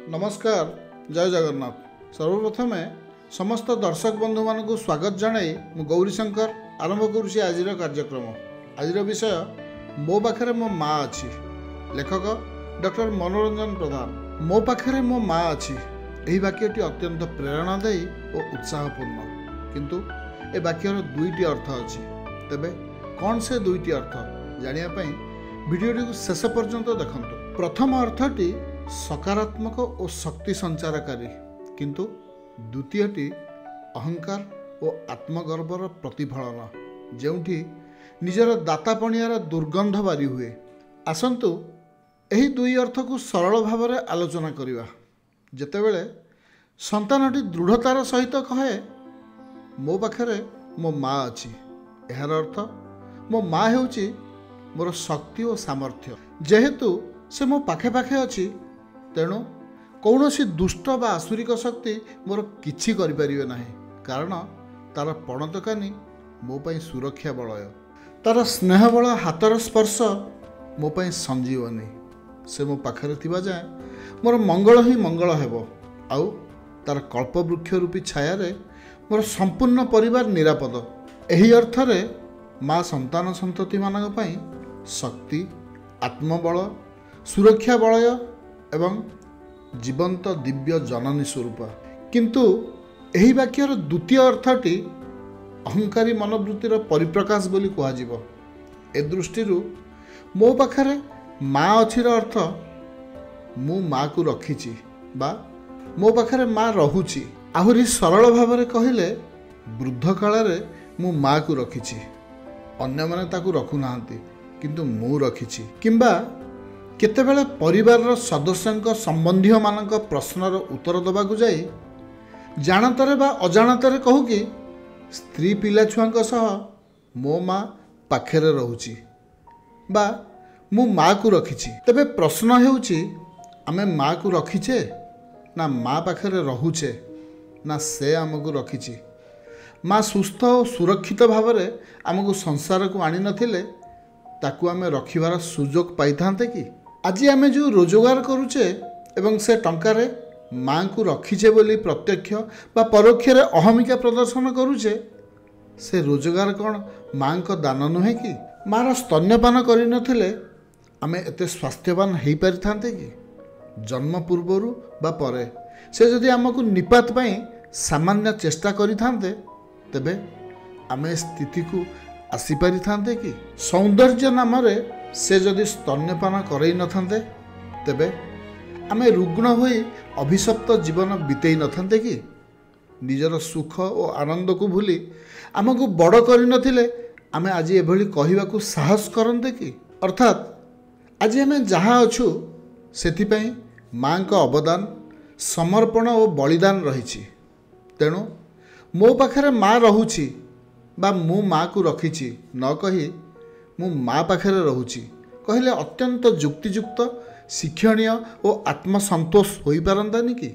नमस्कार जय जगन्नाथ। सर्वप्रथमे समस्त दर्शक बंधु मान स्वागत जनाई मु गौरीशंकर आरंभ करुँच आज कार्यक्रम। आज विषय मो पाखे मो माँ अच्छी। लेखक डॉक्टर मनोरंजन प्रधान। मो पाखे मो माँ अच्छी यही वाक्यटी अत्यंत प्रेरणादायी और उत्साहपूर्ण, किंतु ए वाक्यर दुईटी अर्थ अच्छी। तेबे कौन से दुईटी अर्थ जानिया भिडियोटी को शेष पर्यंत देखंतु। प्रथम अर्थटी सकारात्मक और शक्ति संचारकारी, किंतु द्वितीयटी अहंकार और आत्मगर्वर प्रतिफलन, जेउठी निजर दातापणियार दुर्गंध बारी हुए। आसंतु एही दुई अर्थ को सरल भाव में आलोचना करिवा। जेतेबेले संतानटी दृढ़तार सहित कहे मो पाखरे मो माँ अच्छी, यार अर्थ मो माँ हेउची मोर शक्ति और सामर्थ्य। जेहेतु से मो पाखे पाखे अच्छी, तेणु कौनसी दुष्ट बा आसुरिक शक्ति मोर किछि करि परिबे नाही, कारण तार पणतकानी मो पई सुरक्षा बलय, तार स्नेह बल हाथर स्पर्श मो पई संजीवनी। से मो पाखरे थिबा जाए मोर मंगल ही मंगल हेबो, आउ तार कल्पवृक्ष रूपी छाया रे मोर संपूर्ण परिवार निरापद। एही अर्थरे माँ संतान संतति मानक पई शक्ति, आत्मबल, सुरक्षा बलय एवं जीवंत दिव्य जननी स्वरूप। किंतु एही वाक्यर द्वितीय अर्थटी अहंकारी मनोवृत्तिर परिप्रकाश बोली कुहाजिब। ए दृष्टि मो पाखरे माँ अच्छीर अर्थ मु माँ को रखिछि बा मो पाखरे माँ रहुछि। आहुरी सरल भाव में कहले वृद्ध काल मु माँ को रखिछि, अन्य माने ताकू रखु नाहंती, किंतु मु रखिछि। किंबा केतेबेले परिवार सदस्यों संबंधी मानक प्रश्नर उत्तर देवाक जाई जानतारे बा अजाणतारे कहू कि स्त्री पिला छुआंक सह मो माँ पाखेरे रहुछि बा मु माँ को रखिछि। तेबे प्रश्न हेउछि आमे माँ को रखिछे ना माँ पाखेरे रहुछे ना से आमको रखिछि। माँ सुस्थ और सुरक्षित भाव में आमको संसार को आनी नथिले ताकू आमे रखिबार सुजोग पाई थांते कि? आज आमे जो रोजगार करुचे एवं से टंकारे माँ को रखीचे बोली प्रत्यक्ष बा परोक्ष रे अहमिका प्रदर्शन करुचे, से रोजगार कौन माँ को दान नुहे कि? माँ स्तन्यपान करि नथिले आमे एते स्वास्थ्यवान हेई पारि थांते कि? जन्म पूर्वरु बा परे से जदि आमको निपात पई सामान्य चेष्टा करि थांते तेबे आमे स्थिति को आसी पारि थांते कि? सौंदर्य नाम रे से जदि स्तन्यपान करई नथांते तेबे आमे रुग्ण होई अभिशप्त जीवन बितेई नथांते कि? निजर सुख और आनंद को भूली आमको बड़ करि नथिले आमे आज एभली कहिबाकू साहस करंते कि? अर्थात आज आमे जहाँ अछु सेथिपई माँ का अवदान, समर्पण और बलिदान रहिछि। तेणु मो पाखरे माँ रहुछि बा मु माँ को रखिछि न कही मु माँ पाखरे रहुछि कहले अत्यंत युक्तियुक्त, शिक्षणीय और आत्मसंतोष होई पारंतानी कि?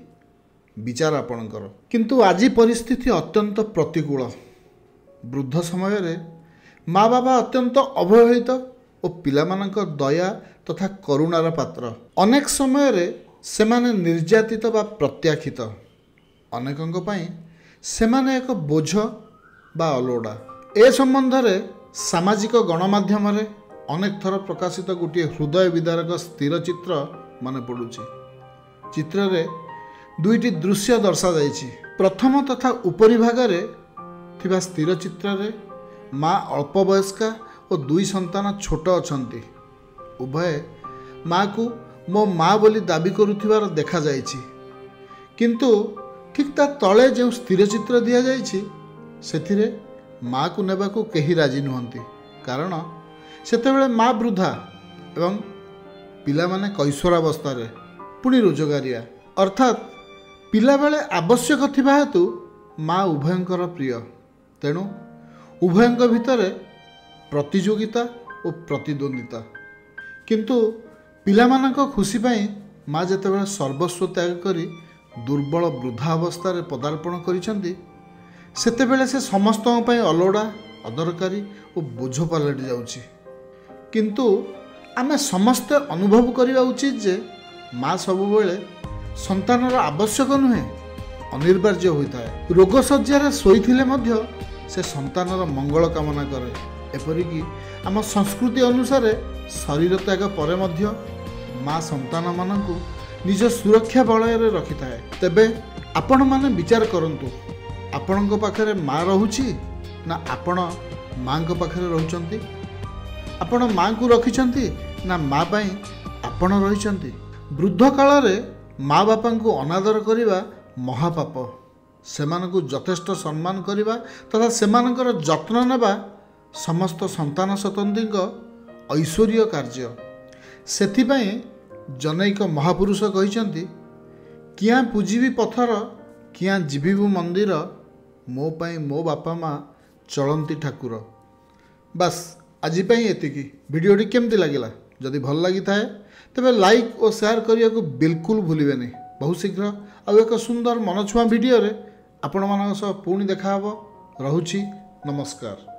विचार आपणकर। किंतु आजी परिस्थिति अत्यंत प्रतिकूल। वृद्ध समय रे माँ बाबा अत्यंत अवहेलित और पिलामानक दया तथा करुणार पात्र। अनेक समय रे सेमाने निर्यातित बा प्रत्याखित। अनेकंक पई सेमाने एक बोझ बा अलोड़ा। ए संबंध रे सामाजिक गणमाध्यम रे अनेक थर प्रकाशित गोटे हृदय विदारक स्थिर चित्र मन पड़ुछि। चित्र रे दुईटी दृश्य दर्शा जाइछि। प्रथम तथा उपरी भाग रे थिबा स्थिर चित्र रे माँ अल्प वयस्का और दुई संतान छोट अछंती। उभय माँ को मो माँ बोली दाबी करुथिबार देखा जाइछि, किंतु ठीक ता तले जो स्थिर चित्र दिया जाइछि सेथिरे माँ को नेबा को केही राजी नुहंती, कारण सेतेबेले माँ वृद्धा एवं पिला माने कैशोरावस्था रे पुणी रोजगारिया। अर्थात पिला बेले आवश्यक थिबा हेतु माँ उभयंकर प्रिय। तेणु उभयंक भितरे प्रतियोगिता और प्रतिद्वंदिता। किंतु पिलामानक खुशी पाई माँ जेतेबेले सर्वस्व त्याग करी दुर्बल वृद्धा अवस्था रे पदार्पण करिसेंती सेतेबेले से समस्तों पई अलोड़ा, अदरकारी और बोझ पलटि जाउछि। किंतु आमे समस्ते अनुभव करिबा उचित जे माँ सबुबेले ସନ୍ତାନର ଆବଶ୍ୟକ ନୁହେଁ, ଅନିବାର୍ଯ୍ୟ ହୋଇଥାଏ। ରୋଗ ଶଯ୍ୟାରେ ଶୋଇଥିଲେ ମଧ୍ୟ ସେ ସନ୍ତାନର ମଙ୍ଗଳ କାମନା କରେ। ଏପରିକି ଆମ ସଂସ୍କୃତି ଅନୁସାରେ ଶରୀର ତ୍ୟାଗ ପରେ ମଧ୍ୟ ମା ସନ୍ତାନମାନଙ୍କୁ ନିଜ ସୁରକ୍ଷା ବଳୟରେ ରଖିଥାଏ। ତେବେ ଆପଣମାନେ ବିଚାର କରନ୍ତୁ, ଆପଣଙ୍କ ପାଖରେ ମା ରହୁଛି ନା ଆପଣ ମାଙ୍କ ପାଖରେ ରହୁଛନ୍ତି? ଆପଣ ମାଙ୍କୁ ରଖିଛନ୍ତି ନା ମା ପାଇଁ ଆପଣ ରହିଛନ୍ତି? ବୃଦ୍ଧ କାଳରେ ମା ବାପାଙ୍କୁ ଅନାଦର କରିବା ମହାପାପ। ସେମାନଙ୍କୁ ଯଥେଷ୍ଟ ସମ୍ମାନ କରିବା ତଥା ସେମାନଙ୍କର ଯତ୍ନ ନେବା ସମସ୍ତ ସନ୍ତାନ ସନ୍ତତିଙ୍କ ଐଶ୍ୱର୍ଯ୍ୟ କାର୍ଯ୍ୟ। ସେଥିପାଇଁ ଜନୈକ ମହାପୁରୁଷ କହିଛନ୍ତି, କିଆଁ ପୂଜିବି ପଥର, କିଆଁ ଯିବିବୁ ମନ୍ଦିର, ମୋ ପାଇଁ ମୋ ବାପା ମା ଚଳନ୍ତି ଠାକୁର। ବାସ୍ ଆଜି ପାଇଁ ଏତିକି। ଭିଡ଼ିଓଟି କେମିତି ଲାଗିଲା? ଯଦି ଭଲ ଲାଗିଥାଏ ତେବେ ଲାଇକ୍ ଓ ସେୟାର କରିବାକୁ ବିଲକୁଲ ଭୁଲିବେନି। ବହୁତ ଶୀଘ୍ର ଆଉ ଏକ ସୁନ୍ଦର ମନଛୁଆଁ ଭିଡ଼ିଓରେ ଆପଣମାନଙ୍କ ସହ ପୁଣି ଦେଖାହେବ। ରହୁଛି, ନମସ୍କାର।